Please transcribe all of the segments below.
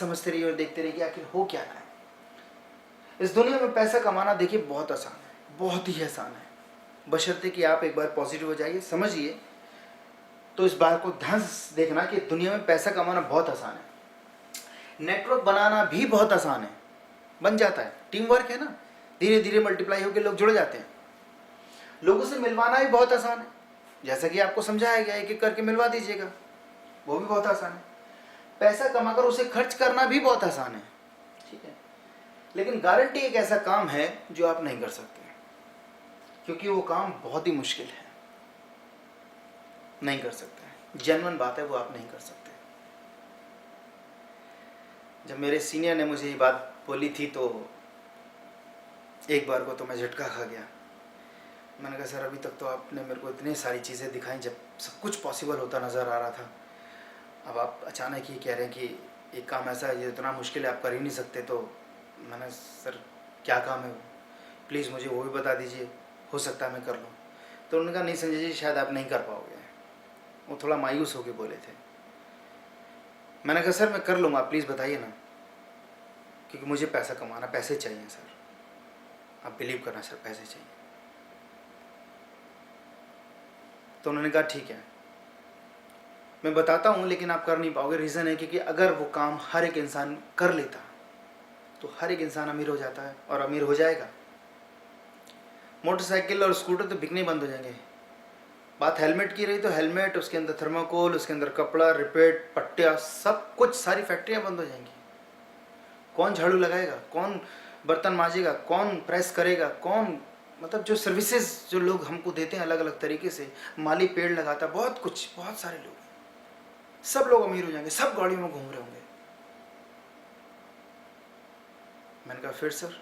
समझते रहिए और देखते रहिए कि आखिर हो क्या रहा है। इस दुनिया में पैसा कमाना देखिए बहुत आसान है, बहुत ही आसान है, बशर्ते कि आप एक बार पॉजिटिव हो जाइए, समझिए। तो इस बात को ध्यान से देखना कि दुनिया में पैसा कमाना बहुत आसान है, नेटवर्क बनाना भी बहुत आसान है, बन जाता है, टीम वर्क है ना, धीरे धीरे मल्टीप्लाई होकर लोग जुड़ जाते हैं। लोगों से मिलवाना भी बहुत आसान है, जैसा कि आपको समझाया गया, एक एक करके मिलवा दीजिएगा, वो भी बहुत आसान है। पैसा कमाकर उसे खर्च करना भी बहुत आसान है, ठीक है। लेकिन गारंटी एक ऐसा काम है जो आप नहीं कर सकते, क्योंकि वो काम बहुत ही मुश्किल है, नहीं कर सकते, जेन्युइन बात है, वो आप नहीं कर सकते। जब मेरे सीनियर ने मुझे ये बात बोली थी तो एक बार को तो मैं झटका खा गया। मैंने कहा सर, अभी तक तो आपने मेरे को इतनी सारी चीज़ें दिखाई, जब सब कुछ पॉसिबल होता नज़र आ रहा था, अब आप अचानक ही कह रहे हैं कि एक काम ऐसा है ये इतना मुश्किल है, आप कर ही नहीं सकते। तो मैंने, सर क्या काम है वो, प्लीज़ मुझे वो भी बता दीजिए, हो सकता है मैं कर लूँ। तो उन्होंने कहा नहीं संजय जी, शायद आप नहीं कर पाओगे। वो थोड़ा मायूस होकर बोले थे। मैंने कहा सर मैं कर लूँगा, प्लीज़ बताइए ना, क्योंकि मुझे पैसा कमाना, पैसे चाहिए सर, आप बिलीव करना सर, पैसे चाहिए। तो उन्होंने कहा ठीक है मैं बताता हूँ, लेकिन आप कर नहीं पाओगे। रीज़न है क्योंकि अगर वो काम हर एक इंसान कर लेता तो हर एक इंसान अमीर हो जाता है और अमीर हो जाएगा। मोटरसाइकिल और स्कूटर तो बिकने बंद हो जाएंगे। बात हेलमेट की रही तो हेलमेट, उसके अंदर थर्माकोल, उसके अंदर कपड़ा, रिपेट, पट्टिया, सब कुछ, सारी फैक्ट्रियाँ बंद हो जाएंगी। कौन झाड़ू लगाएगा, कौन बर्तन मांजेगा, कौन प्रेस करेगा, कौन, मतलब जो सर्विसेज जो लोग हमको देते हैं अलग अलग तरीके से, माली पेड़ लगाता, बहुत कुछ, बहुत सारे लोग, सब लोग अमीर हो जाएंगे, सब गाड़ियों में घूम रहे होंगे। मैंने कहा फिर सर?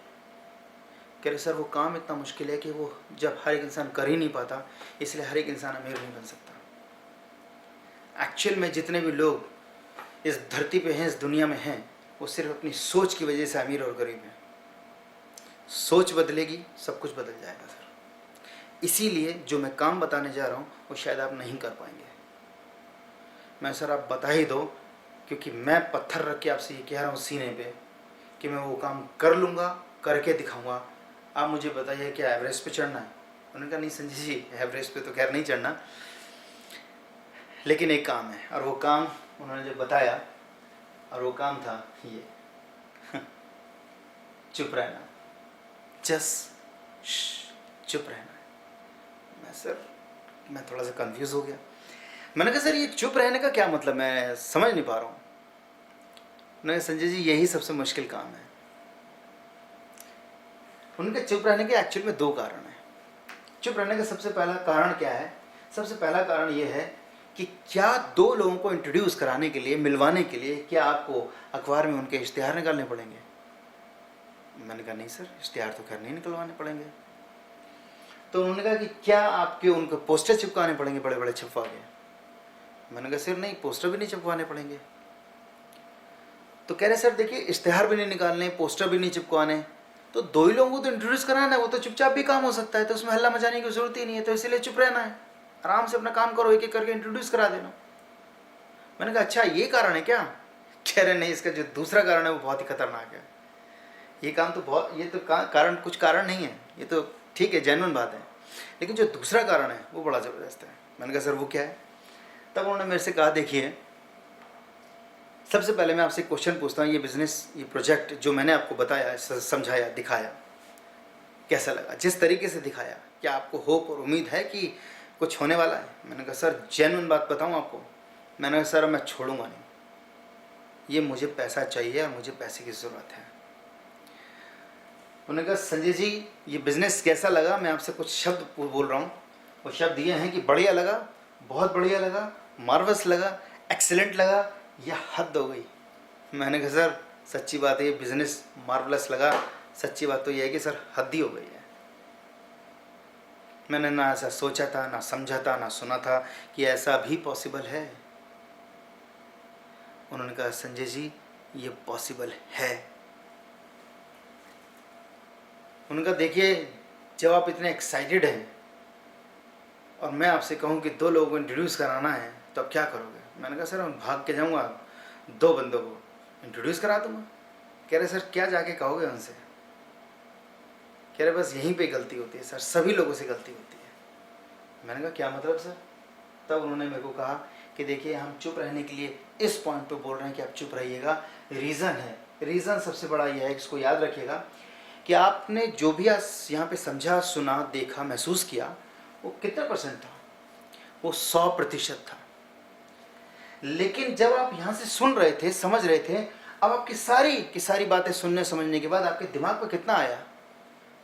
कह रहे सर वो काम इतना मुश्किल है कि वो जब हर एक इंसान कर ही नहीं पाता, इसलिए हर एक इंसान अमीर नहीं बन सकता। एक्चुअल में जितने भी लोग इस धरती पे हैं, इस दुनिया में हैं, वो सिर्फ अपनी सोच की वजह से अमीर और गरीब हैं। सोच बदलेगी, सब कुछ बदल जाएगा सर। इसीलिए जो मैं काम बताने जा रहा हूँ वो शायद आप नहीं कर पाएंगे। मैं सर आप बता ही दो, क्योंकि मैं पत्थर रख के आपसे ये कह रहा हूँ सीने पे कि मैं वो काम कर लूँगा, करके दिखाऊँगा। आप मुझे बताइए क्या एवरेस्ट पे चढ़ना है? उन्होंने कहा नहीं संजय जी, एवरेस्ट पे तो खैर नहीं चढ़ना, लेकिन एक काम है। और वो काम उन्होंने जो बताया, और वो काम था ये चुप रहना, जस्ट चुप रहना। मैं थोड़ा सा कंफ्यूज हो गया। मैंने कहा सर ये चुप रहने का क्या मतलब, मैं समझ नहीं पा रहा हूँ। उन्होंने संजय जी यही सबसे मुश्किल काम है। उनके चुप रहने के एक्चुअल में दो कारण हैं। चुप रहने का सबसे पहला कारण क्या है? सबसे पहला कारण ये है कि क्या दो लोगों को इंट्रोड्यूस कराने के लिए, मिलवाने के लिए, क्या आपको अखबार में उनके इश्तिहार निकालने पड़ेंगे? मैंने कहा नहीं सर, इश्तिहार तो खैर नहीं निकलवाने पड़ेंगे। तो उन्होंने कहा कि क्या आपके उनको पोस्टर चिपकाने पड़ेंगे, बड़े बड़े छपवा के? मैंने कहा सर नहीं, पोस्टर भी नहीं चिपकाने पड़ेंगे। तो कह रहे सर देखिए, इश्तिहार भी नहीं निकालने, पोस्टर भी नहीं चिपकवाने, तो दो ही लोगों को तो इंट्रोड्यूस कराना है, वो तो चुपचाप भी काम हो सकता है, तो उसमें हल्ला मचाने की जरूरत ही नहीं है, तो इसीलिए चुप रहना है, आराम से अपना काम करो, एक एक करके इंट्रोड्यूस करा देना। मैंने कहा अच्छा ये कारण है क्या? कह रहे नहीं, इसका जो दूसरा कारण है वो बहुत ही खतरनाक है। ये काम तो बहुत, ये तो कारण, कुछ कारण नहीं है, ये तो ठीक है, जेन्युइन बात है, लेकिन जो दूसरा कारण है वो बड़ा ज़बरदस्त है। मैंने कहा सर वो क्या है? तब उन्होंने मेरे से कहा देखिए, सबसे पहले मैं आपसे क्वेश्चन पूछता हूँ, ये बिज़नेस, ये प्रोजेक्ट जो मैंने आपको बताया, समझाया, दिखाया, कैसा लगा? जिस तरीके से दिखाया, क्या आपको होप और उम्मीद है कि कुछ होने वाला है? मैंने कहा सर जेन्युइन बात बताऊँ आपको, मैंने कहा सर मैं छोड़ूंगा नहीं, ये मुझे पैसा चाहिए और मुझे पैसे की ज़रूरत है। उन्होंने कहा संजय जी ये बिज़नेस कैसा लगा? मैं आपसे कुछ शब्द बोल रहा हूँ, वो शब्द ये हैं कि बढ़िया लगा, बहुत बढ़िया लगा, मार्वस लगा, एक्सीलेंट लगा, या हद हो गई। मैंने कहा सर सच्ची बात है, ये बिज़नेस मार्वलस लगा, सच्ची बात तो ये है कि सर हद ही हो गई है। मैंने ना ऐसा सोचा था, ना समझा था, ना सुना था कि ऐसा भी पॉसिबल है। उन्होंने कहा संजय जी ये पॉसिबल है। उन्होंने कहा देखिए, जब आप इतने एक्साइटेड हैं और मैं आपसे कहूँ कि दो लोगों को इंट्रोड्यूस कराना है, तो आप क्या करोगे? मैंने कहा सर मैं भाग के जाऊँगा, दो बंदों को इंट्रोड्यूस करा दूंगा। कह रहे सर क्या जाके कहोगे उनसे? कह रहे बस यहीं पे गलती होती है सर, सभी लोगों से गलती होती है। मैंने कहा क्या मतलब सर? तब उन्होंने मेरे को कहा कि देखिए हम चुप रहने के लिए इस पॉइंट पे बोल रहे हैं कि आप चुप रहिएगा। रीज़न है, रीज़न सबसे बड़ा यह है, इसको याद रखिएगा, कि आपने जो भी आज यहाँ पे समझा, सुना, देखा, महसूस किया, वो कितना परसेंट था? वो 100% था। लेकिन जब आप यहाँ से सुन रहे थे, समझ रहे थे, अब आपकी सारी की सारी बातें सुनने समझने के बाद आपके दिमाग पर कितना आया?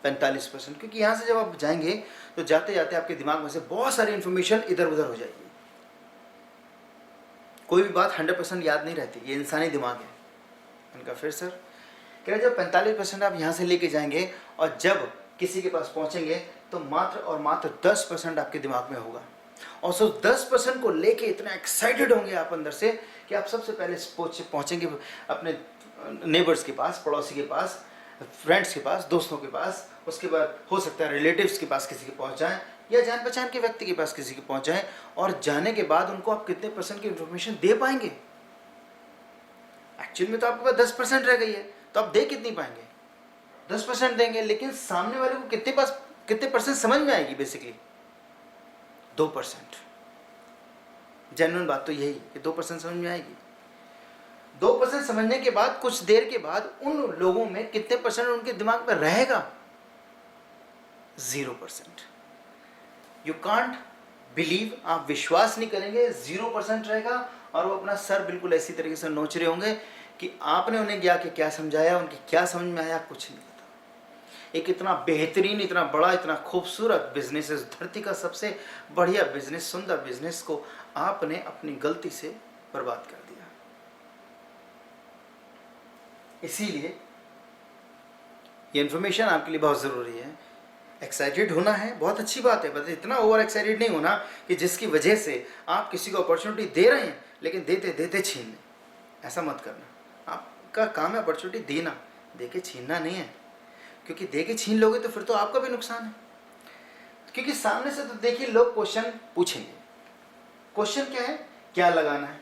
45%। क्योंकि यहाँ से जब आप जाएंगे तो जाते जाते आपके दिमाग में से बहुत सारी इन्फॉर्मेशन इधर उधर हो जाएगी। कोई भी बात 100% याद नहीं रहती, ये इंसानी दिमाग है। उनका फिर सर कह रहे जब 45% आप यहाँ से लेके जाएंगे और जब किसी के पास पहुँचेंगे तो मात्र और मात्र 10% आपके दिमाग में होगा, और सो 10% को लेके इतना एक्साइटेड होंगे आप अंदर से कि आप सबसे पहले पहुँचेंगे अपने नेबर्स के पास, पड़ोसी के पास, फ्रेंड्स के पास, दोस्तों के पास, उसके बाद हो सकता है रिलेटिव्स के पास किसी के पहुँच जाएँ, या जान पहचान के व्यक्ति के पास किसी के पहुँच जाएँ, और जाने के बाद उनको आप कितने परसेंट की इन्फॉर्मेशन दे पाएंगे? एक्चुअली में तो आपके पास 10% रह गई है, तो आप दे कितनी पाएंगे? 10% देंगे, लेकिन सामने वाले को कितने परसेंट समझ में आएगी? बेसिकली 2%। जेन्युइन बात तो यही है कि 2% समझ में आएगी। 2% समझने के बाद कुछ देर के बाद उन लोगों में कितने परसेंट उनके दिमाग में रहेगा? 0%। यू कांट बिलीव, आप विश्वास नहीं करेंगे, 0% रहेगा, और वो अपना सर बिल्कुल ऐसी तरीके से नोच रहे होंगे कि आपने उन्हें क्या समझाया, उनकी क्या समझ में आया, कुछ नहीं पता। एक इतना बेहतरीन, इतना बड़ा, इतना खूबसूरत बिजनेस, इस धरती का सबसे बढ़िया बिजनेस, सुंदर बिजनेस को आपने अपनी गलती से बर्बाद कर दिया। इसीलिए ये इन्फॉर्मेशन आपके लिए बहुत ज़रूरी है। एक्साइटेड होना है, बहुत अच्छी बात है, बस इतना ओवर एक्साइटेड नहीं होना कि जिसकी वजह से आप किसी को अपॉर्चुनिटी दे रहे हैं लेकिन देते देते छीन लें। ऐसा मत करना। आपका काम है अपॉर्चुनिटी देना, दे के छीनना नहीं है, क्योंकि दे के छीन लोगे तो फिर तो आपका भी नुकसान है। क्योंकि सामने से तो देखिए लोग क्वेश्चन पूछेंगे। क्वेश्चन क्या है? क्या लगाना है,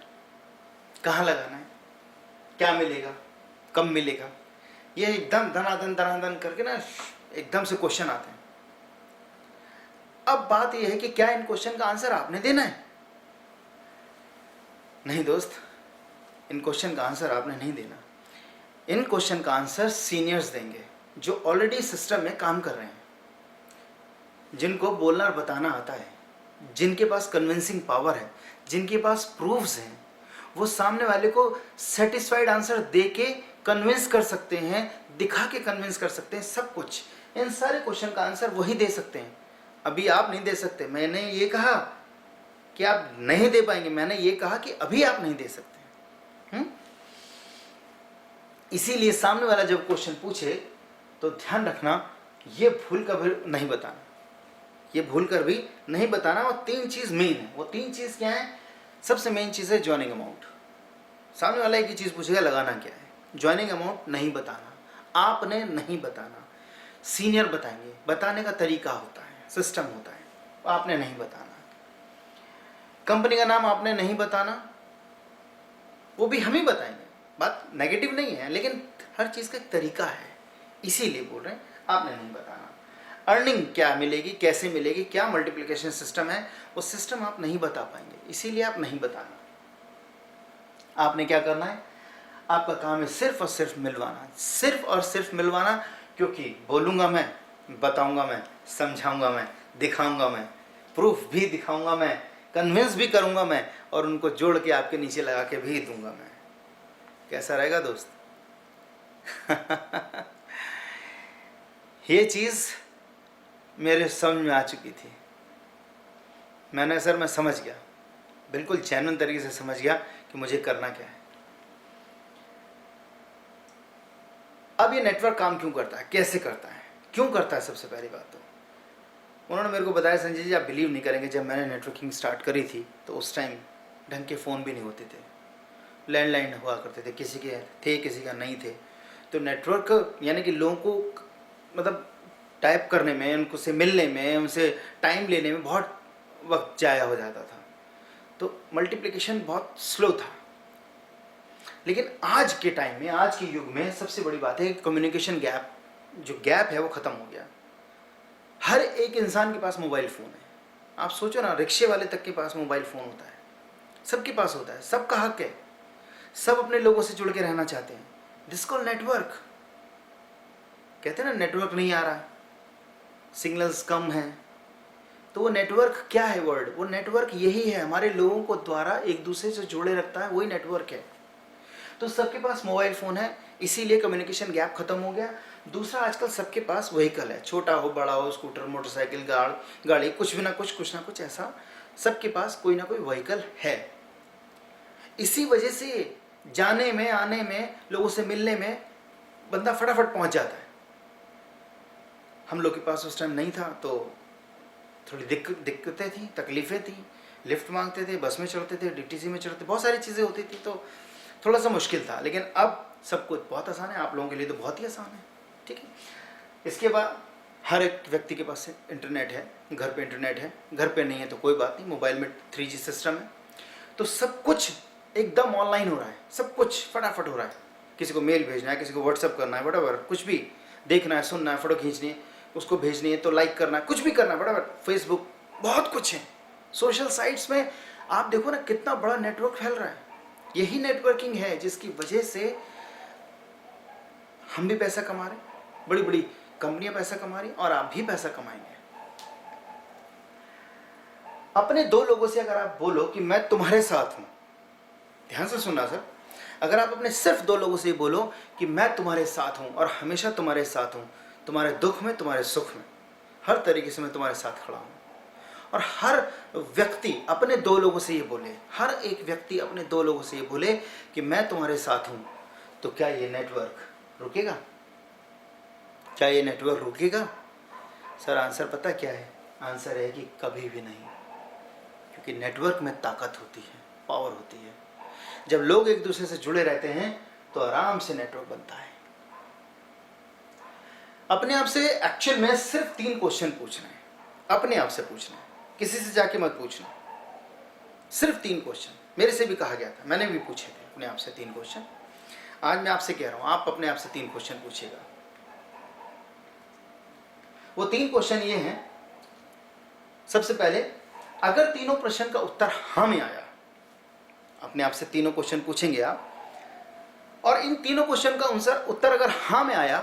कहाँ लगाना है, क्या मिलेगा, कब मिलेगा, ये एकदम धनाधन करके ना एकदम से क्वेश्चन आते हैं। अब बात यह है कि क्या इन क्वेश्चन का आंसर आपने देना है? नहीं दोस्त, इन क्वेश्चन का आंसर आपने नहीं देना। इन क्वेश्चन का आंसर सीनियर्स देंगे, जो ऑलरेडी सिस्टम में काम कर रहे हैं, जिनको बोलना और बताना आता है, जिनके पास कन्विंसिंग पावर है, जिनके पास प्रूफ्स हैं। वो सामने वाले को सेटिस्फाइड आंसर दे के कन्विंस कर सकते हैं, दिखा के कन्विंस कर सकते हैं, सब कुछ। इन सारे क्वेश्चन का आंसर वही दे सकते हैं। अभी आप नहीं दे सकते। मैंने ये कहा कि आप नहीं दे पाएंगे, मैंने ये कहा कि अभी आप नहीं दे सकते। इसीलिए सामने वाला जब क्वेश्चन पूछे तो ध्यान रखना, ये भूल कर भी नहीं बताना, ये भूल कर भी नहीं बताना। और 3 चीज़ मेन है। वो 3 चीज़ क्या है? सबसे मेन चीज़ है ज्वाइनिंग अमाउंट। सामने वाला एक ही चीज़ पूछेगा, लगाना क्या है। ज्वाइनिंग अमाउंट नहीं बताना, आपने नहीं बताना, सीनियर बताएंगे। बताने का तरीका होता है, सिस्टम होता है, आपने नहीं बताना। कंपनी का नाम आपने नहीं बताना, वो भी हम ही बताएंगे। बात नेगेटिव नहीं है, लेकिन हर चीज़ का एक तरीका है, इसीलिए बोल रहे हैं आपने नहीं बताना। अर्निंग क्या मिलेगी, कैसे मिलेगी, क्या मल्टीप्लिकेशन सिस्टम है, वो सिस्टम आप नहीं बता पाएंगे, इसीलिए आप नहीं बताना। आपने क्या करना है? आपका काम है सिर्फ और सिर्फ मिलवाना, सिर्फ और सिर्फ मिलवाना। क्योंकि बोलूँगा मैं, बताऊँगा मैं, समझाऊँगा मैं, दिखाऊँगा मैं, प्रूफ भी दिखाऊँगा मैं, कन्विंस भी करूँगा मैं, और उनको जोड़ के आपके नीचे लगा के भी दूँगा मैं। कैसा रहेगा दोस्त? ये चीज़ मेरे समझ में आ चुकी थी। मैं समझ गया, बिल्कुल जेन्युइन तरीके से समझ गया कि मुझे करना क्या है। अब ये नेटवर्क काम क्यों करता है, कैसे करता है, क्यों करता है? सबसे पहली बात तो उन्होंने मेरे को बताया, संजय जी आप बिलीव नहीं करेंगे, जब मैंने नेटवर्किंग स्टार्ट करी थी तो उस टाइम ढंग के फ़ोन भी नहीं होते थे, लैंडलाइन हुआ करते थे, किसी के थे किसी का नहीं थे। तो नेटवर्क यानी कि लोगों को मतलब टाइप करने में, उनको से मिलने में, उनसे टाइम लेने में बहुत वक्त जाया हो जाता था। तो मल्टीप्लिकेशन बहुत स्लो था। लेकिन आज के टाइम में, आज के युग में सबसे बड़ी बात है कम्युनिकेशन गैप, जो गैप है वो ख़त्म हो गया। हर एक इंसान के पास मोबाइल फ़ोन है। आप सोचो ना, रिक्शे वाले तक के पास मोबाइल फ़ोन होता है, सबके पास होता है, सबका हक है, सब अपने लोगों से जुड़ के रहना चाहते हैं। This call network. कहते हैं ना नेटवर्क नहीं आ रहा, सिग्नल्स कम हैं, तो वो नेटवर्क क्या है वर्ड, वो नेटवर्क यही है, हमारे लोगों को द्वारा एक दूसरे से जोड़े रखता है, वही नेटवर्क है। तो सबके पास मोबाइल फ़ोन है, इसीलिए कम्युनिकेशन गैप खत्म हो गया। दूसरा, आजकल सबके पास व्हीकल है, छोटा हो बड़ा हो, स्कूटर, मोटरसाइकिल, गाड़ी, कुछ भी ना कुछ ऐसा सबके पास कोई ना कोई व्हीकल है। इसी वजह से जाने में, आने में, लोगों से मिलने में बंदा फटाफट पहुंच जाता है। हम लोग के पास उस टाइम नहीं था, तो थोड़ी दिक्कतें थी, तकलीफ़ें थी, लिफ्ट मांगते थे, बस में चढ़ते थे, डीटीसी में चढ़ते, बहुत सारी चीज़ें होती थी, तो थोड़ा सा मुश्किल था। लेकिन अब सब कुछ बहुत आसान है, आप लोगों के लिए तो बहुत ही आसान है। ठीक है। इसके बाद हर एक व्यक्ति के पास इंटरनेट है, घर पे इंटरनेट है, घर पे नहीं है तो कोई बात नहीं, मोबाइल में 3G सिस्टम है, तो सब कुछ एकदम ऑनलाइन हो रहा है, सब कुछ फटाफट हो रहा है। किसी को मेल भेजना है, किसी को व्हाट्सअप करना है, वटएवर, कुछ भी देखना है, सुनना है, फ़ोटो खींचनी है, उसको भेजनी है तो लाइक करना है, कुछ भी करना है, वटएवर, फेसबुक, बहुत कुछ है। सोशल साइट्स में आप देखो ना कितना बड़ा नेटवर्क फैल रहा है। यही नेटवर्किंग है जिसकी वजह से हम भी पैसा कमा रहे, बड़ी बड़ी कंपनियां पैसा कमा रही, और आप भी पैसा कमाएंगे। अपने दो लोगों से अगर आप बोलो कि मैं तुम्हारे साथ हूं, ध्यान से सुनना सर, अगर आप अपने सिर्फ दो लोगों से बोलो कि मैं तुम्हारे साथ हूं और हमेशा तुम्हारे साथ हूं, तुम्हारे दुख में, तुम्हारे सुख में, हर तरीके से मैं तुम्हारे साथ खड़ा हूं, और हर व्यक्ति अपने दो लोगों से ये बोले, हर एक व्यक्ति अपने दो लोगों से ये बोले कि मैं तुम्हारे साथ हूं, तो क्या ये नेटवर्क रुकेगा? क्या ये नेटवर्क रुकेगा? सर आंसर पता क्या है? आंसर है कि कभी भी नहीं, क्योंकि नेटवर्क में ताकत होती है, पावर होती है। जब लोग एक दूसरे से जुड़े रहते हैं तो आराम से नेटवर्क बनता है। अपने आप से एक्चुअल में सिर्फ 3 क्वेश्चन पूछना है, अपने आप से पूछना है, किसी से जाके मत पूछना। सिर्फ 3 क्वेश्चन मेरे से भी कहा गया था, मैंने भी पूछे थे अपने आप से 3 क्वेश्चन। आज मैं आपसे कह रहा हूं, आप अपने आप से 3 क्वेश्चन पूछिएगा। वो 3 क्वेश्चन ये हैं, सबसे पहले, अगर तीनों प्रश्न का उत्तर हाँ में आया, अपने आप से तीनों क्वेश्चन पूछेंगे आप, और इन तीनों क्वेश्चन का उत्तर अगर हाँ में आया,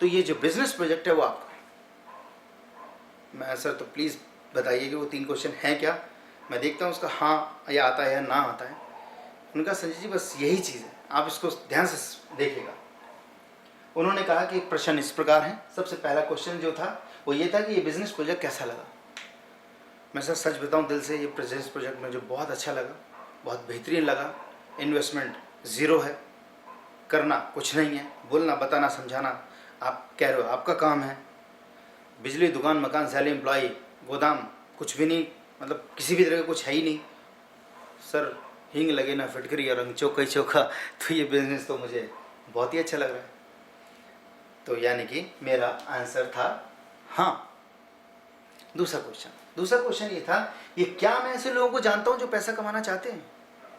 तो ये जो बिजनेस प्रोजेक्ट है वो आपका है। मैं सर तो प्लीज़ बताइए कि वो 3 क्वेश्चन हैं क्या, मैं देखता हूँ उसका हाँ या आता है या ना आता है। उनका संजय जी बस यही चीज़ है, आप इसको ध्यान से देखिएगा। उन्होंने कहा कि प्रश्न इस प्रकार हैं। सबसे पहला क्वेश्चन जो था वो ये था कि ये बिजनेस प्रोजेक्ट कैसा लगा। मैं सर सच बताऊं, दिल से ये बिजनेस प्रोजेक्ट मुझे बहुत अच्छा लगा, बहुत बेहतरीन लगा। इन्वेस्टमेंट ज़ीरो है, करना कुछ नहीं है, बोलना, बताना, समझाना आप कह रहे हो आपका काम है। बिजली, दुकान, मकान, सैलरी, एम्प्लॉई, गोदाम, कुछ भी नहीं, मतलब किसी भी तरह का कुछ है ही नहीं। सर हींग लगे ना फिटकरी और रंग चौका ही चौका, तो ये बिजनेस तो मुझे बहुत ही अच्छा लग रहा है। तो यानी कि मेरा आंसर था हाँ। दूसरा क्वेश्चन ये था, ये क्या मैं ऐसे लोगों को जानता हूँ जो पैसा कमाना चाहते हैं?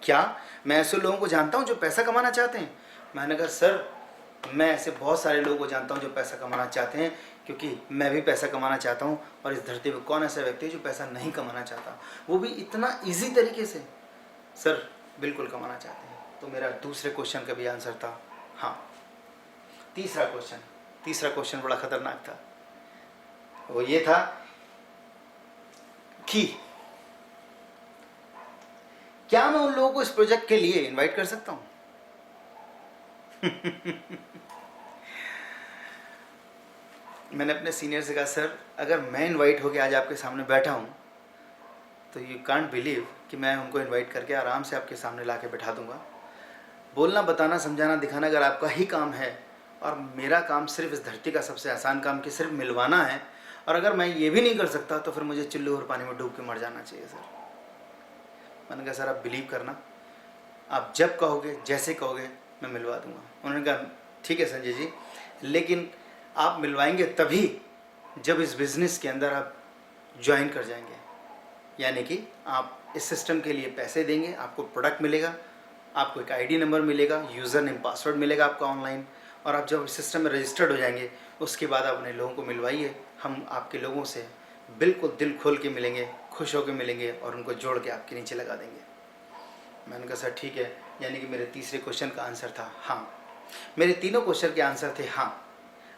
क्या मैं ऐसे लोगों को जानता हूँ जो पैसा कमाना चाहते हैं? मैंने कहा सर मैं ऐसे बहुत सारे लोगों को जानता हूँ जो पैसा कमाना चाहते हैं, क्योंकि मैं भी पैसा कमाना चाहता हूँ, और इस धरती पर कौन ऐसा व्यक्ति है जो पैसा नहीं कमाना चाहता, वो भी इतना ईजी तरीके से? सर बिल्कुल कमाना चाहते हैं। तो मेरा दूसरे क्वेश्चन का भी आंसर था हाँ। तीसरा क्वेश्चन बड़ा खतरनाक था। वो ये था कि क्या मैं उन लोगों को इस प्रोजेक्ट के लिए इनवाइट कर सकता हूं? मैंने अपने सीनियर से कहा सर अगर मैं इनवाइट होकर आज आपके सामने बैठा हूं तो यू कांट बिलीव कि मैं उनको इनवाइट करके आराम से आपके सामने लाके बैठा दूंगा। बोलना, बताना, समझाना, दिखाना अगर आपका ही काम है, और मेरा काम सिर्फ इस धरती का सबसे आसान काम कि सिर्फ मिलवाना है, और अगर मैं ये भी नहीं कर सकता तो फिर मुझे चुल्लू और पानी में डूब के मर जाना चाहिए सर। मैंने कहा सर आप बिलीव करना, आप जब कहोगे, जैसे कहोगे, मैं मिलवा दूंगा। उन्होंने कहा ठीक है संजय जी, लेकिन आप मिलवाएंगे तभी जब इस बिज़नेस के अंदर आप ज्वाइन कर जाएंगे, यानी कि आप इस सिस्टम के लिए पैसे देंगे, आपको प्रोडक्ट मिलेगा, आपको एक आईडी नंबर मिलेगा, यूज़र नेम पासवर्ड मिलेगा आपका ऑनलाइन, और आप जब सिस्टम में रजिस्टर्ड हो जाएंगे उसके बाद आप अपने लोगों को मिलवाइए। हम आपके लोगों से बिल्कुल दिल खोल के मिलेंगे, खुश होकर मिलेंगे और उनको जोड़ के आपके नीचे लगा देंगे। मैंने कहा सर ठीक है, यानी कि मेरे तीसरे क्वेश्चन का आंसर था हाँ। मेरे तीनों क्वेश्चन के आंसर थे हाँ।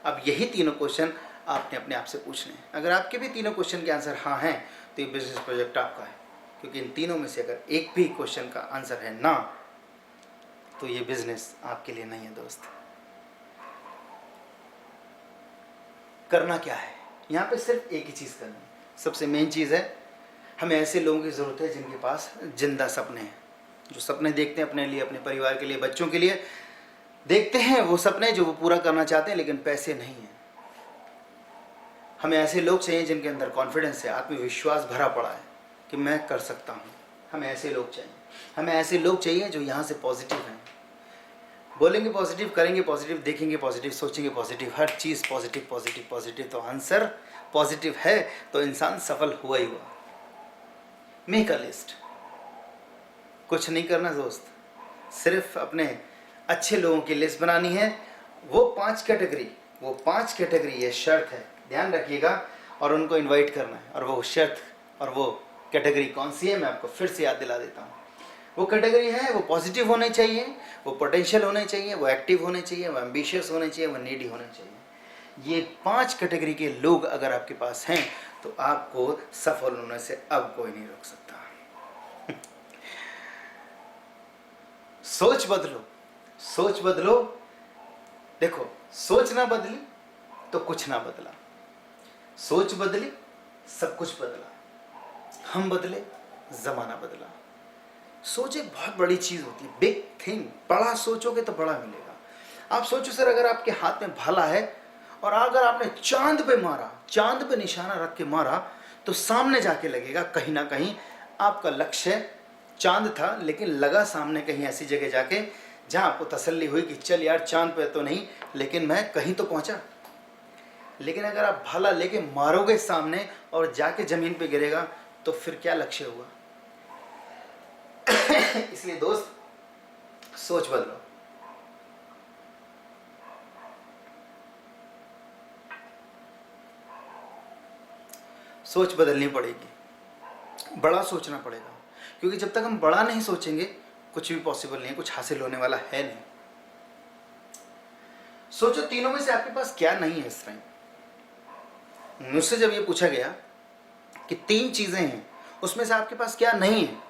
अब यही तीनों क्वेश्चन आपने अपने आप से पूछने हैं। अगर आपके भी तीनों क्वेश्चन के आंसर हाँ हैं तो ये बिजनेस प्रोजेक्ट आपका है, क्योंकि इन तीनों में से अगर एक भी क्वेश्चन का आंसर है ना तो ये बिजनेस आपके लिए नहीं है दोस्त। करना क्या है यहाँ पे? सिर्फ एक ही चीज़ करनी है। सबसे मेन चीज़ है, हमें ऐसे लोगों की ज़रूरत है जिनके पास जिंदा सपने हैं, जो सपने देखते हैं अपने लिए, अपने परिवार के लिए, बच्चों के लिए देखते हैं वो सपने जो वो पूरा करना चाहते हैं लेकिन पैसे नहीं हैं। हमें ऐसे लोग चाहिए जिनके अंदर कॉन्फिडेंस है, आत्मविश्वास भरा पड़ा है कि मैं कर सकता हूँ। हमें ऐसे लोग चाहिए। हमें ऐसे लोग चाहिए जो यहाँ से पॉजिटिव हैं, बोलेंगे पॉजिटिव, करेंगे पॉजिटिव, देखेंगे पॉजिटिव, सोचेंगे पॉजिटिव, हर चीज़ पॉजिटिव पॉजिटिव पॉजिटिव। तो आंसर पॉजिटिव है तो इंसान सफल हुआ ही हुआ। Make a list. कुछ नहीं करना दोस्त, सिर्फ अपने अच्छे लोगों की लिस्ट बनानी है। वो पांच कैटेगरी ये शर्त है, ध्यान रखिएगा, और उनको इनवाइट करना है। और वो शर्त और वो कैटेगरी कौन सी है मैं आपको फिर से याद दिला देता हूँ। वो कैटेगरी है, वो पॉजिटिव होने चाहिए, वो पोटेंशियल होने चाहिए, वो एक्टिव होने चाहिए, वो एम्बिशियस होने चाहिए, वो नीडी होने चाहिए। ये 5 कैटेगरी के लोग अगर आपके पास हैं तो आपको सफल होने से अब कोई नहीं रोक सकता। सोच बदलो, सोच बदलो। देखो, सोच ना बदली तो कुछ ना बदला, सोच बदली सब कुछ बदला, हम बदले जमाना बदला। सोच एक बहुत बड़ी चीज होती है, बिग थिंग। बड़ा सोचोगे तो बड़ा मिलेगा। आप सोचो सर, अगर आपके हाथ में भाला है और अगर आपने चांद पे मारा, चांद पे निशाना रख के मारा तो सामने जाके लगेगा। कहीं ना कहीं आपका लक्ष्य चांद था लेकिन लगा सामने कहीं ऐसी जगह जाके जहां आपको तसल्ली हुई कि चल यार चांद पे तो नहीं लेकिन मैं कहीं तो पहुंचा। लेकिन अगर आप भाला लेके मारोगे सामने और जाके जमीन पे गिरेगा तो फिर क्या लक्ष्य हुआ? इसलिए दोस्त, सोच बदलो। सोच बदलनी पड़ेगी, बड़ा सोचना पड़ेगा, क्योंकि जब तक हम बड़ा नहीं सोचेंगे कुछ भी पॉसिबल नहीं है, कुछ हासिल होने वाला है नहीं। सोचो तीनों में से आपके पास क्या नहीं है इस टाइम। मुझसे जब ये पूछा गया कि 3 चीजें हैं उसमें से आपके पास क्या नहीं है,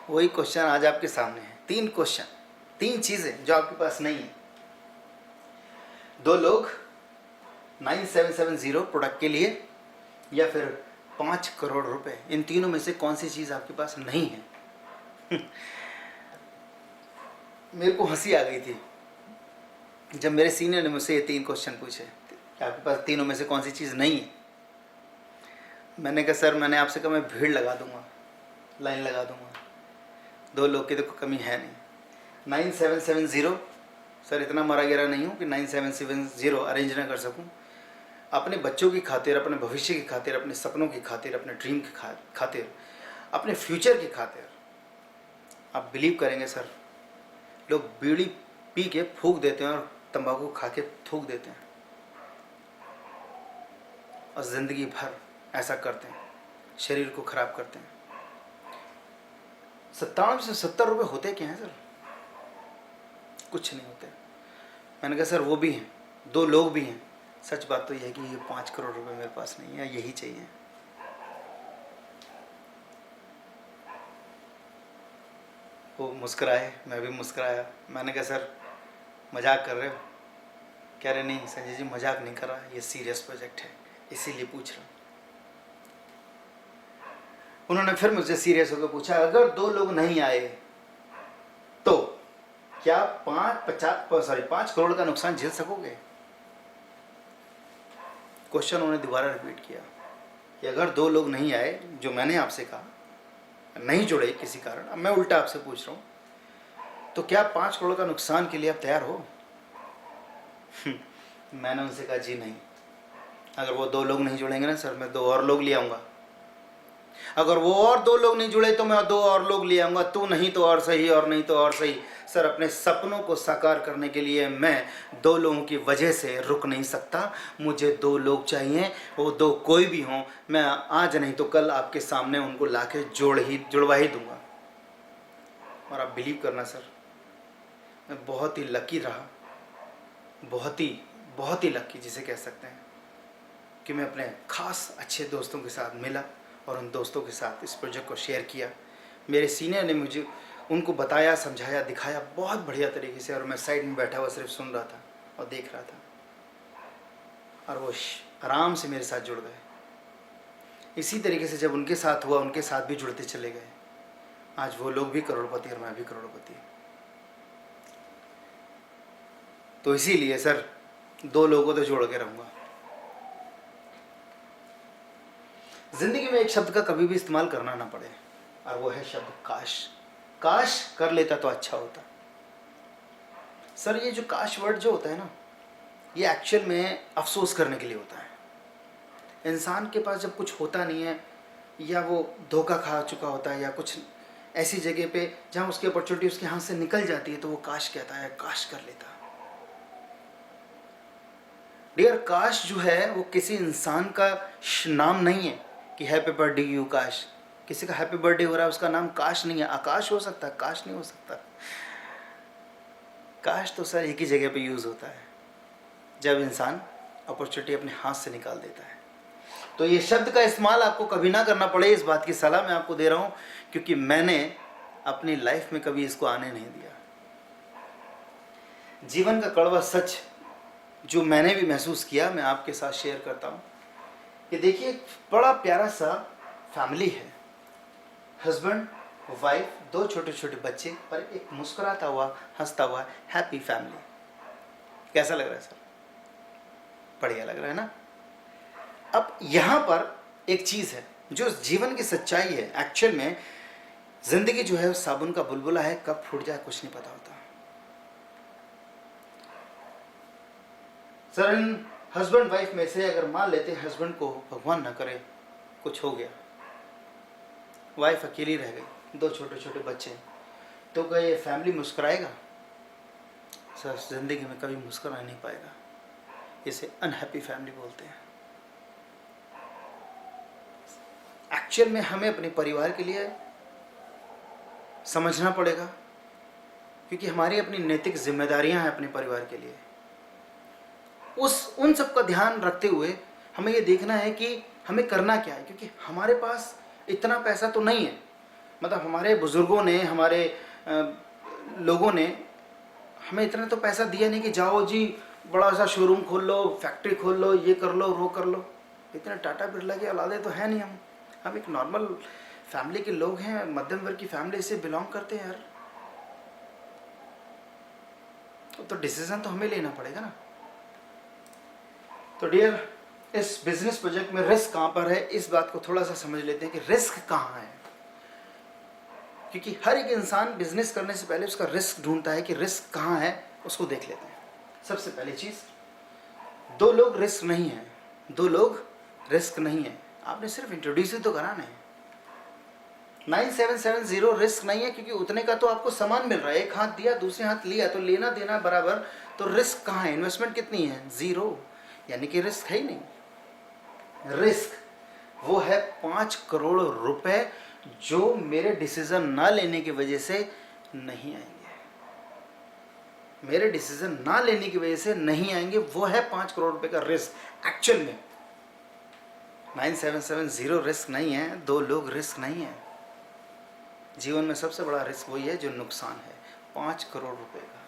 वही क्वेश्चन आज आपके सामने है। 3 क्वेश्चन, 3 चीजें जो आपके पास नहीं है। 2 लोग 9770 प्रोडक्ट के लिए या फिर 5 करोड़ रुपए, इन तीनों में से कौन सी चीज आपके पास नहीं है? मेरे को हंसी आ गई थी जब मेरे सीनियर ने मुझसे ये 3 क्वेश्चन पूछे कि आपके पास तीनों में से कौन सी चीज़ नहीं है। मैंने कहा सर, मैंने आपसे कहा मैं भीड़ लगा दूंगा, लाइन लगा दूंगा, 2 लोग की तो कमी है नहीं। 9770 सर, इतना मरा गिरा नहीं हूँ कि 9770 अरेंज ना कर सकूँ। अपने बच्चों की खातिर, अपने भविष्य की खातिर, अपने सपनों की खातिर, अपने ड्रीम की खातिर, अपने फ्यूचर की खातिर, आप बिलीव करेंगे सर, लोग बीड़ी पी के फूंक देते हैं और तंबाकू खा के थूक देते हैं और ज़िंदगी भर ऐसा करते हैं, शरीर को ख़राब करते हैं। 97 से 70 रुपये होते क्या हैं सर? कुछ नहीं होते। मैंने कहा सर वो भी हैं, 2 लोग भी हैं। सच बात तो यह है कि ये 5 करोड़ रुपए मेरे पास नहीं है, यही चाहिए। वो मुस्कुराए, मैं भी मुस्कुराया। मैंने कहा सर मजाक कर रहे हो? कह रहे नहीं संजय जी, मजाक नहीं कर रहा, ये सीरियस प्रोजेक्ट है, इसीलिए पूछ रहा हूँ। उन्होंने फिर मुझसे सीरियस होकर पूछा, अगर 2 लोग नहीं आए तो क्या 5 करोड़ का नुकसान झेल सकोगे? क्वेश्चन उन्होंने दोबारा रिपीट किया कि अगर 2 लोग नहीं आए, जो मैंने आपसे कहा, नहीं जुड़े किसी कारण, अब मैं उल्टा आपसे पूछ रहा हूँ, तो क्या 5 करोड़ का नुकसान के लिए आप तैयार हो? मैंने उनसे कहा जी नहीं, अगर वो 2 लोग नहीं जुड़ेंगे ना सर, मैं 2 और लोग ले आऊँगा। अगर वो और 2 लोग नहीं जुड़े तो मैं 2 और लोग ले आऊँगा, तू नहीं तो और सही, और नहीं तो और सही। सर, अपने सपनों को साकार करने के लिए मैं 2 लोगों की वजह से रुक नहीं सकता। मुझे 2 लोग चाहिए, वो 2 कोई भी हों। मैं आज नहीं तो कल आपके सामने उनको लाके जुड़वा ही दूंगा। और आप बिलीव करना सर, मैं बहुत ही लकी रहा, बहुत ही लकी जिसे कह सकते हैं, कि मैं अपने खास अच्छे दोस्तों के साथ मिला और उन दोस्तों के साथ इस प्रोजेक्ट को शेयर किया। मेरे सीनियर ने मुझे उनको बताया, समझाया, दिखाया बहुत बढ़िया तरीके से, और मैं साइड में बैठा हुआ सिर्फ सुन रहा था और देख रहा था, और वो आराम से मेरे साथ जुड़ गए। इसी तरीके से जब उनके साथ हुआ, उनके साथ भी जुड़ते चले गए। आज वो लोग भी करोड़पति और मैं भी करोड़पति। तो इसीलिए सर 2 लोगों को तो जोड़ के रहूँगा। जिंदगी में एक शब्द का कभी भी इस्तेमाल करना ना पड़े, और वो है शब्द काश। काश कर लेता तो अच्छा होता। सर, ये जो काश वर्ड जो होता है ना, ये एक्चुअल में अफसोस करने के लिए होता है। इंसान के पास जब कुछ होता नहीं है, या वो धोखा खा चुका होता है, या कुछ ऐसी जगह पे जहाँ उसकी अपॉर्चुनिटी उसके हाथ से निकल जाती है, तो वो काश कहता है, काश कर लेता। डियर, काश जो है वो किसी इंसान का नाम नहीं है कि हैप्पी बर्थडे यू काश। किसी का हैप्पी बर्थडे हो रहा है, उसका नाम काश नहीं है। आकाश हो सकता है, काश नहीं हो सकता। काश तो सर एक ही जगह पे यूज़ होता है, जब इंसान अपॉर्चुनिटी अपने हाथ से निकाल देता है। तो ये शब्द का इस्तेमाल आपको कभी ना करना पड़े, इस बात की सलाह मैं आपको दे रहा हूँ, क्योंकि मैंने अपनी लाइफ में कभी इसको आने नहीं दिया। जीवन का कड़वा सच जो मैंने भी महसूस किया, मैं आपके साथ शेयर करता हूँ। कि देखिए, एक बड़ा प्यारा सा फैमिली है, हस्बैंड, वाइफ, 2 छोटे छोटे बच्चे, और एक मुस्कुराता हुआ, हंसता हुआ हैप्पी फैमिली। कैसा लग रहा है सर? बढ़िया लग रहा है ना? अब यहाँ पर एक चीज़ है जो जीवन की सच्चाई है। एक्चुअल में जिंदगी जो है साबुन का बुलबुला है, कब फूट जाए कुछ नहीं पता होता। सर, इन हस्बैंड वाइफ में से अगर मान लेते हैं हस्बैंड को भगवान ना करे कुछ हो गया, वाइफ अकेली रह गई, 2 छोटे छोटे बच्चे, तो क्या ये फैमिली मुस्कुराएगा? सर, जिंदगी में कभी मुस्कुरा नहीं पाएगा। इसे अनहैप्पी फैमिली बोलते हैं। एक्चुअल में हमें अपने परिवार के लिए समझना पड़ेगा, क्योंकि हमारी अपनी नैतिक जिम्मेदारियां हैं अपने परिवार के लिए। उन सब का ध्यान रखते हुए हमें ये देखना है कि हमें करना क्या है, क्योंकि हमारे पास इतना पैसा तो नहीं है। मतलब हमारे बुजुर्गों ने, हमारे लोगों ने हमें इतना तो पैसा दिया नहीं कि जाओ जी बड़ा सा शोरूम खोल लो, फैक्ट्री खोल लो, ये कर लो, वो कर लो। इतने टाटा बिरला के औलादे तो है नहीं हम एक नॉर्मल फैमिली के लोग हैं, मध्यम वर्ग की फैमिली से बिलोंग करते हैं यार। तो डिसीजन तो हमें लेना पड़ेगा ना। तो डियर, इस बिजनेस प्रोजेक्ट में रिस्क कहाँ पर है, इस बात को थोड़ा सा समझ लेते हैं कि रिस्क कहाँ है। क्योंकि हर एक इंसान बिजनेस करने से पहले उसका रिस्क ढूंढता है कि रिस्क कहाँ है, उसको देख लेते हैं। सबसे पहली चीज़, 2 लोग रिस्क नहीं है। 2 लोग रिस्क नहीं है। आपने सिर्फ इंट्रोड्यूस ही तो कराना है। 9770 रिस्क नहीं है, क्योंकि उतने का तो आपको सामान मिल रहा है। एक हाथ दिया, दूसरे हाथ लिया, तो लेना देना बराबर। तो रिस्क कहाँ है? इन्वेस्टमेंट कितनी है? 0, यानी कि रिस्क है ही नहीं। रिस्क वो है 5 करोड़ रुपए जो मेरे डिसीजन ना लेने की वजह से नहीं आएंगे। मेरे डिसीजन ना लेने की वजह से नहीं आएंगे, वो है 5 करोड़ रुपए का रिस्क। एक्चुअल में 9770 रिस्क नहीं है, 2 लोग रिस्क नहीं है। जीवन में सबसे बड़ा रिस्क वही है जो नुकसान है, 5 करोड़ रुपए का।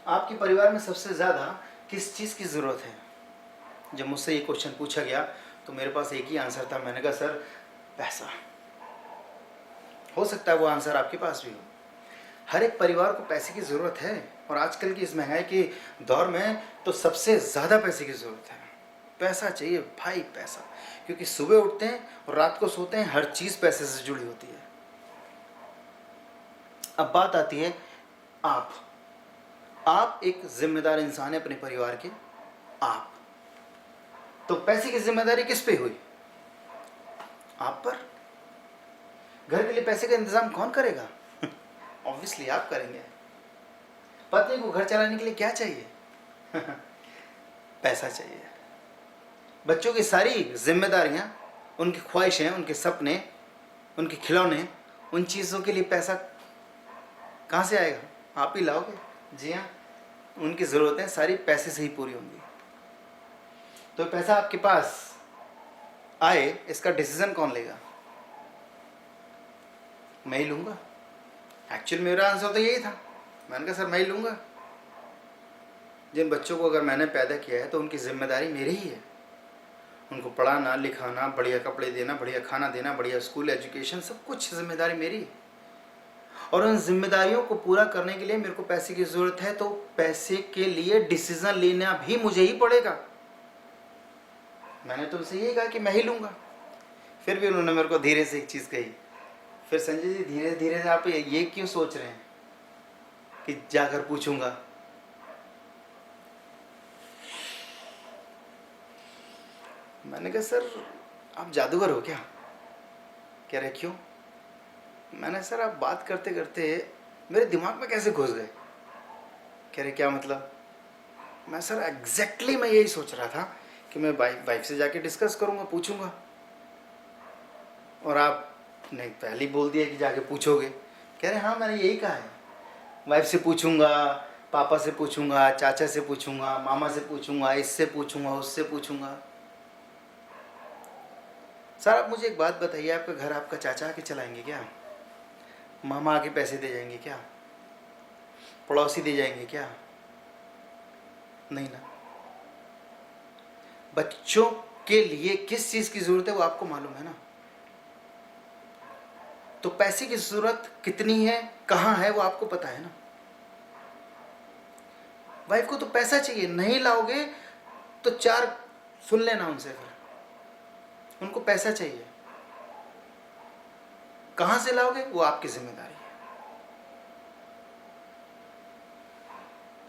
आपके परिवार में सबसे ज़्यादा किस चीज़ की ज़रूरत है? जब मुझसे ये क्वेश्चन पूछा गया तो मेरे पास एक ही आंसर था। मैंने कहा सर, पैसा। हो सकता है वो आंसर आपके पास भी हो। हर एक परिवार को पैसे की ज़रूरत है, और आजकल की इस महंगाई के दौर में तो सबसे ज़्यादा पैसे की ज़रूरत है। पैसा चाहिए भाई, पैसा। क्योंकि सुबह उठते हैं और रात को सोते हैं, हर चीज़ पैसे से जुड़ी होती है। अब बात आती है आप एक जिम्मेदार इंसान है अपने परिवार के। आप तो पैसे की जिम्मेदारी किस पे हुई? आप पर। घर के लिए पैसे का इंतजाम कौन करेगा? ऑब्वियसली आप करेंगे। पत्नी को घर चलाने के लिए क्या चाहिए? पैसा चाहिए। बच्चों की सारी जिम्मेदारियां, उनकी ख्वाहिशें, उनके सपने, उनके खिलौने, उन चीज़ों के लिए पैसा कहाँ से आएगा? आप ही लाओगे। जी हाँ, उनकी ज़रूरतें सारी पैसे से ही पूरी होंगी। तो पैसा आपके पास आए, इसका डिसीजन कौन लेगा? मैं ही लूँगा। एक्चुअली मेरा आंसर तो यही था। मैंने कहा सर मैं ही लूँगा। जिन बच्चों को अगर मैंने पैदा किया है तो उनकी जिम्मेदारी मेरी ही है। उनको पढ़ाना, लिखाना, बढ़िया कपड़े देना, बढ़िया खाना देना, बढ़िया स्कूल एजुकेशन, सब कुछ जिम्मेदारी मेरी है। और उन जिम्मेदारियों को पूरा करने के लिए मेरे को पैसे की ज़रूरत है, तो पैसे के लिए डिसीजन लेना भी मुझे ही पड़ेगा। मैंने तो उनसे यही कहा कि मैं ही लूँगा। फिर भी उन्होंने मेरे को धीरे से एक चीज़ कही, फिर संजय जी धीरे धीरे आप ये क्यों सोच रहे हैं कि जाकर पूछूंगा? मैंने कहा सर आप जादूगर हो क्या? कह रहे क्यों? मैंने सर आप बात करते करते मेरे दिमाग में कैसे घुस गए? कह रहे क्या मतलब? मैं सर एग्जैक्टली मैं यही सोच रहा था कि मैं वाइफ से जाके डिस्कस करूंगा, पूछूंगा, और आपने पहले ही बोल दिया कि जाके पूछोगे। कह रहे हाँ मैंने यही कहा है, वाइफ से पूछूंगा, पापा से पूछूंगा, चाचा से पूछूंगा, मामा से पूछूंगा, इससे पूछूंगा, उससे पूछूंगा। सर आप मुझे एक बात बताइए, आपका घर आपका चाचा आके चलाएंगे क्या? मामा आके पैसे दे जाएंगे क्या? पड़ोसी दे जाएंगे क्या? नहीं ना। बच्चों के लिए किस चीज़ की ज़रूरत है वो आपको मालूम है ना। तो पैसे की ज़रूरत कितनी है, कहाँ है, वो आपको पता है ना। वाइफ को तो पैसा चाहिए, नहीं लाओगे तो चार सुन लेना उनसे। फिर उनको पैसा चाहिए, कहाँ से लाओगे वो आपकी जिम्मेदारी है।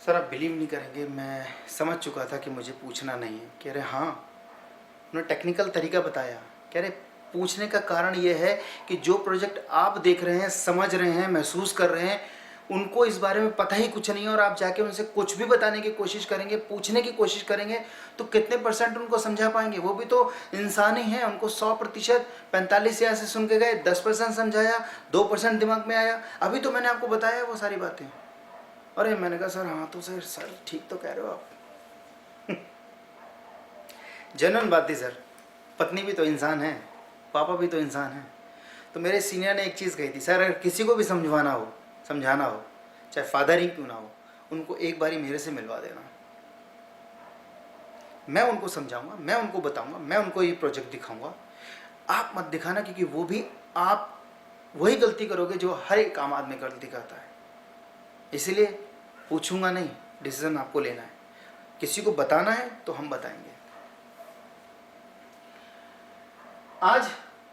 सर आप बिलीव नहीं करेंगे, मैं समझ चुका था कि मुझे पूछना नहीं है। कह रहे हाँ। उन्होंने टेक्निकल तरीका बताया। कह रहे पूछने का कारण ये है कि जो प्रोजेक्ट आप देख रहे हैं, समझ रहे हैं, महसूस कर रहे हैं, उनको इस बारे में पता ही कुछ नहीं है, और आप जाके उनसे कुछ भी बताने की कोशिश करेंगे, पूछने की कोशिश करेंगे, तो कितने % उनको समझा पाएंगे? वो भी तो इंसान ही हैं। उनको 100% 45 यहाँ से सुन के गए, 10% समझाया, 2% दिमाग में आया। अभी तो मैंने आपको बताया वो सारी बातें। अरे मैंने कहा सर हाँ तो सर ठीक तो कह रहे हो आप। जनरल बात थी सर, पत्नी भी तो इंसान है, पापा भी तो इंसान है। तो मेरे सीनियर ने एक चीज़ कही थी, सर अगर किसी को भी समझाना हो, चाहे फादर ही क्यों ना हो, उनको एक बारी मेरे से मिलवा देना। मैं उनको समझाऊंगा, मैं उनको बताऊंगा, मैं उनको ये प्रोजेक्ट दिखाऊंगा। आप मत दिखाना, क्योंकि वो भी आप वही गलती करोगे जो हर एक आम आदमी गलती करता है। इसलिए पूछूंगा नहीं, डिसीजन आपको लेना है। किसी को बताना है तो हम बताएंगे। आज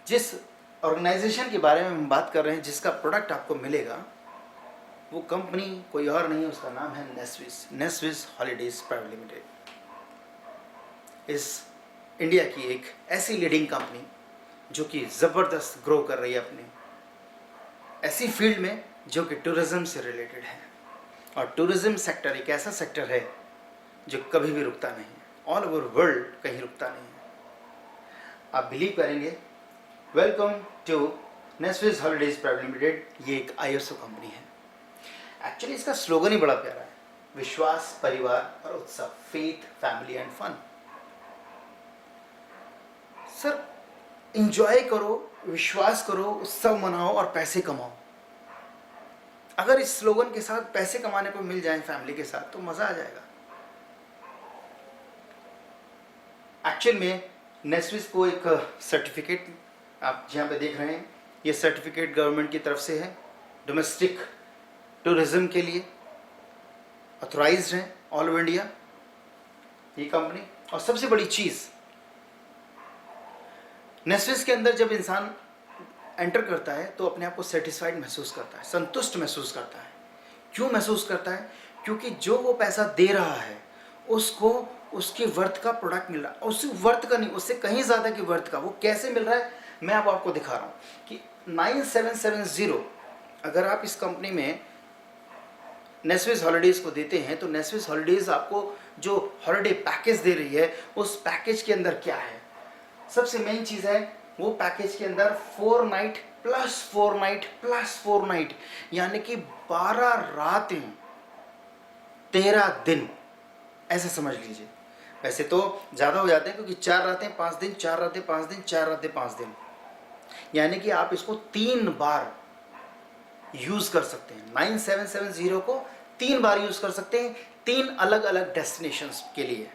जिस ऑर्गेनाइजेशन के बारे में हम बात कर रहे हैं, जिसका प्रोडक्ट आपको मिलेगा, वो कंपनी कोई और नहीं है, उसका नाम है नेस्विस हॉलीडेज प्राइवेट लिमिटेड। इस इंडिया की एक ऐसी लीडिंग कंपनी जो कि ज़बरदस्त ग्रो कर रही है अपने ऐसी फील्ड में जो कि टूरिज़्म से रिलेटेड है। और टूरिज़्म सेक्टर एक ऐसा सेक्टर है जो कभी भी रुकता नहीं है, ऑल ओवर वर्ल्ड कहीं रुकता नहीं है। आप बिलीव करेंगे, welcome to Nesvis holidays private limited. ये एक ISO कंपनी है। एक्चुअली इसका स्लोगन ही बड़ा प्यारा है, विश्वास, परिवार और उत्सव, faith, family and fun. Sir enjoy करो, विश्वास करो, उत्सव मनाओ और पैसे कमाओ। अगर इस स्लोगन के साथ पैसे कमाने को मिल जाए फैमिली के साथ तो मज़ा आ जाएगा। एक्चुअल में नेस्विस को एक सर्टिफिकेट आप जहाँ पे देख रहे हैं, ये सर्टिफिकेट गवर्नमेंट की तरफ से है, डोमेस्टिक टूरिज़्म के लिए ऑथराइज्ड है ऑल ओवर इंडिया ये कंपनी। और सबसे बड़ी चीज़, नेस्विस के अंदर जब इंसान एंटर करता है तो अपने आप को सेटिस्फाइड महसूस करता है, संतुष्ट महसूस करता है। क्यों महसूस करता है? क्योंकि जो वो पैसा दे रहा है उसको उसके वर्थ का प्रोडक्ट मिल रहा है। उस वर्थ का नहीं, उससे कहीं ज़्यादा की वर्थ का। वो कैसे मिल रहा है? मैं अब आपको दिखा रहा हूँ कि 9770 अगर आप इस कंपनी में नेस्विस हॉलीडेज़ को देते हैं तो नेस्विस हॉलीडेज़ आपको जो हॉलीडे पैकेज दे रही है उस पैकेज के अंदर क्या है। सबसे मेन चीज़ है वो पैकेज के अंदर 4 night plus 4 night plus 4 night, यानी कि 12 रातें 13 दिन, ऐसा समझ लीजिए। वैसे तो ज़्यादा हो जाते हैं क्योंकि 4 रातें 5 दिन, 4 रातें 5 दिन, 4 रातें 5 दिन, यानी कि आप इसको 3 बार यूज़ कर सकते हैं। 9770 को 3 बार यूज़ कर सकते हैं, 3 अलग अलग डेस्टिनेशंस के लिए।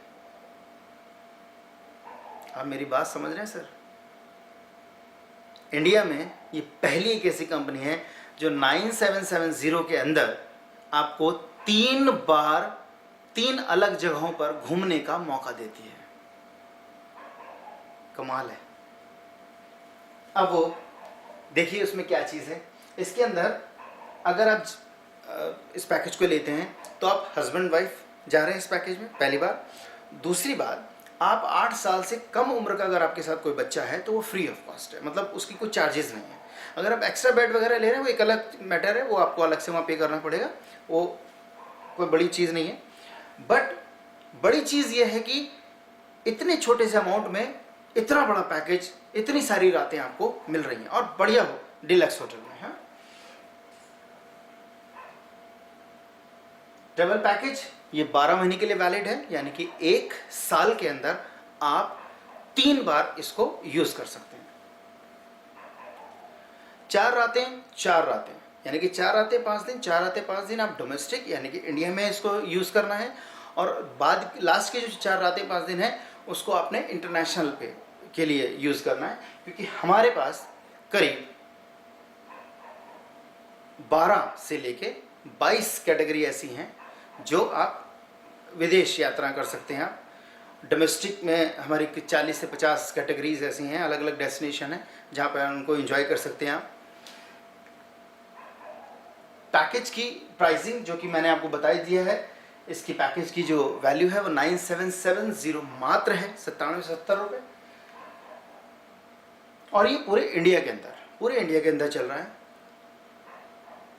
आप मेरी बात समझ रहे हैं सर? इंडिया में ये पहली एक ऐसी कंपनी है जो 9770 के अंदर आपको 3 बार 3 अलग जगहों पर घूमने का मौका देती है। कमाल है। अब वो देखिए उसमें क्या चीज़ है। इसके अंदर अगर आप इस पैकेज को लेते हैं तो आप हस्बैंड वाइफ जा रहे हैं इस पैकेज में, पहली बात। दूसरी बात, आप 8 साल से कम उम्र का अगर आपके साथ कोई बच्चा है तो वो फ्री ऑफ कॉस्ट है, मतलब उसकी कोई चार्जेस नहीं है। अगर आप एक्स्ट्रा बेड वगैरह ले रहे हैं वो एक अलग मैटर है, वो आपको अलग से वहाँ पे करना पड़ेगा, वो कोई बड़ी चीज़ नहीं है। बट बड़ी चीज़ ये है कि इतने छोटे से अमाउंट में इतना बड़ा पैकेज, इतनी सारी रातें आपको मिल रही हैं और बढ़िया हो डिलक्स होटल में। हाँ, ट्रेवल पैकेज ये 12 महीने के लिए वैलिड है, यानी कि 1 साल के अंदर आप 3 बार इसको यूज कर सकते हैं। 4 रातें 4 रातें, यानी कि 4 रातें 5 दिन, 4 रातें 5 दिन आप डोमेस्टिक यानी कि इंडिया में इसको यूज करना है, और बाद लास्ट के जो 4 रातें 5 दिन है उसको आपने इंटरनेशनल पे के लिए यूज करना है, क्योंकि हमारे पास करीब 12 से लेके 22 कैटेगरी ऐसी हैं जो आप विदेश यात्रा कर सकते हैं। आप डोमेस्टिक में हमारी 40 से 50 कैटेगरीज ऐसी हैं, अलग अलग डेस्टिनेशन है जहाँ पर उनको एंजॉय कर सकते हैं आप। पैकेज की प्राइसिंग जो कि मैंने आपको बता ही दिया है, इसकी पैकेज की जो वैल्यू है वो 9770 मात्र है, 9770 रुपये, और ये पूरे इंडिया के अंदर चल रहा है।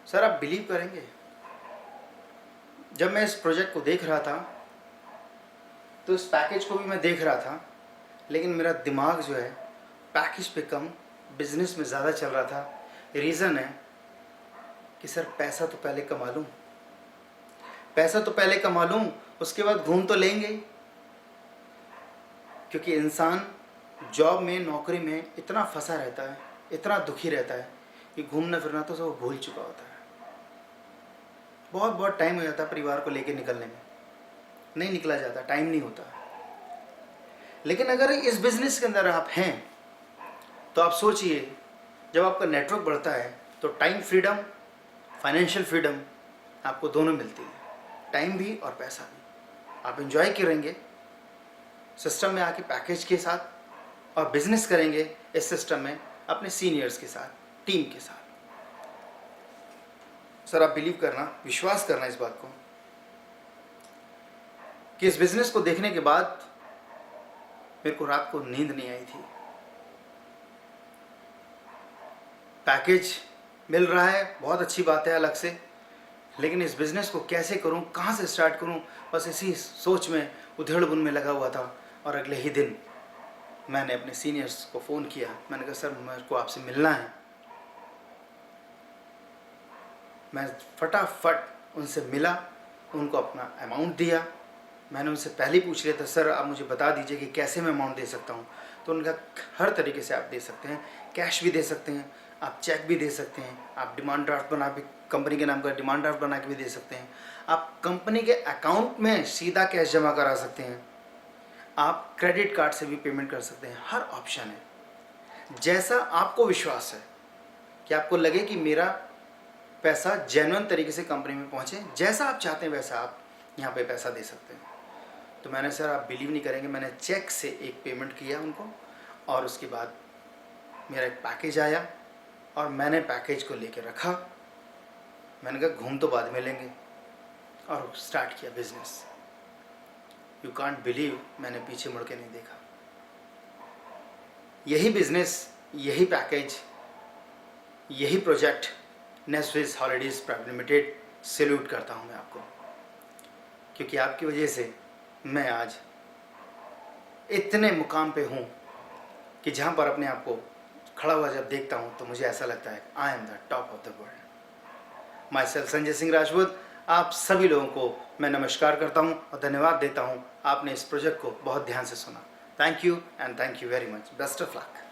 सर आप बिलीव करेंगे, जब मैं इस प्रोजेक्ट को देख रहा था तो इस पैकेज को भी मैं देख रहा था, लेकिन मेरा दिमाग जो है पैकेज पे कम बिजनेस में ज़्यादा चल रहा था। रीज़न है कि सर पैसा तो पहले कमा लूँ, उसके बाद घूम तो लेंगे ही। क्योंकि इंसान जॉब में, नौकरी में इतना फंसा रहता है, इतना दुखी रहता है कि घूमना फिरना तो सब भूल चुका होता है। बहुत टाइम हो जाता है परिवार को लेके निकलने में, नहीं निकला जाता, टाइम नहीं होता। लेकिन अगर इस बिजनेस के अंदर आप हैं तो आप सोचिए, जब आपका नेटवर्क बढ़ता है तो टाइम फ्रीडम, फाइनेंशियल फ्रीडम आपको दोनों मिलती है, टाइम भी और पैसा भी। आप एंजॉय करेंगे सिस्टम में आके पैकेज के साथ, और बिजनेस करेंगे इस सिस्टम में अपने सीनियर्स के साथ, टीम के साथ। सर आप बिलीव करना, विश्वास करना इस बात को कि इस बिजनेस को देखने के बाद मेरे को रात को नींद नहीं आई थी। पैकेज मिल रहा है, बहुत अच्छी बात है अलग से, लेकिन इस बिज़नेस को कैसे करूं, कहां से स्टार्ट करूं, बस इसी सोच में उधेड़-बुन में लगा हुआ था। और अगले ही दिन मैंने अपने सीनियर्स को फ़ोन किया, मैंने कहा सर मेरे को आपसे मिलना है। मैं फटाफट उनसे मिला, उनको अपना अमाउंट दिया। मैंने उनसे पहले ही पूछ लिया था, सर आप मुझे बता दीजिए कि कैसे मैं अमाउंट दे सकता हूँ। तो उनका हर तरीके से आप दे सकते हैं, कैश भी दे सकते हैं, आप चेक भी दे सकते हैं, आप डिमांड ड्राफ्ट बना के कंपनी के नाम का डिमांड ड्राफ्ट बना के भी दे सकते हैं, आप कंपनी के अकाउंट में सीधा कैश जमा करा सकते हैं, आप क्रेडिट कार्ड से भी पेमेंट कर सकते हैं। हर ऑप्शन है, जैसा आपको विश्वास है कि आपको लगे कि मेरा पैसा जेन्युइन तरीके से कंपनी में पहुँचे, जैसा आप चाहते हैं वैसा आप यहाँ पे पैसा दे सकते हैं। तो मैंने, सर आप बिलीव नहीं करेंगे, मैंने चेक से एक पेमेंट किया उनको, और उसके बाद मेरा एक पैकेज आया और मैंने पैकेज को लेके रखा। मैंने कहा घूम तो बाद में लेंगे, और स्टार्ट किया बिजनेस। यू कांट बिलीव, मैंने पीछे मुड़ के नहीं देखा। यही बिजनेस यही पैकेज, यही project Nesvis holidays private limited salute करता हूँ मैं आपको, क्योंकि आपकी वजह से मैं आज इतने मुकाम पे हूँ कि जहाँ पर अपने आप को खड़ा हुआ जब देखता हूँ तो मुझे ऐसा लगता है I am the top of the world. My self Sanjay Singh Rajput. आप सभी लोगों को मैं नमस्कार करता हूँ और धन्यवाद देता हूँ, आपने इस प्रोजेक्ट को बहुत ध्यान से सुना। Thank you and thank you very much. Best of luck.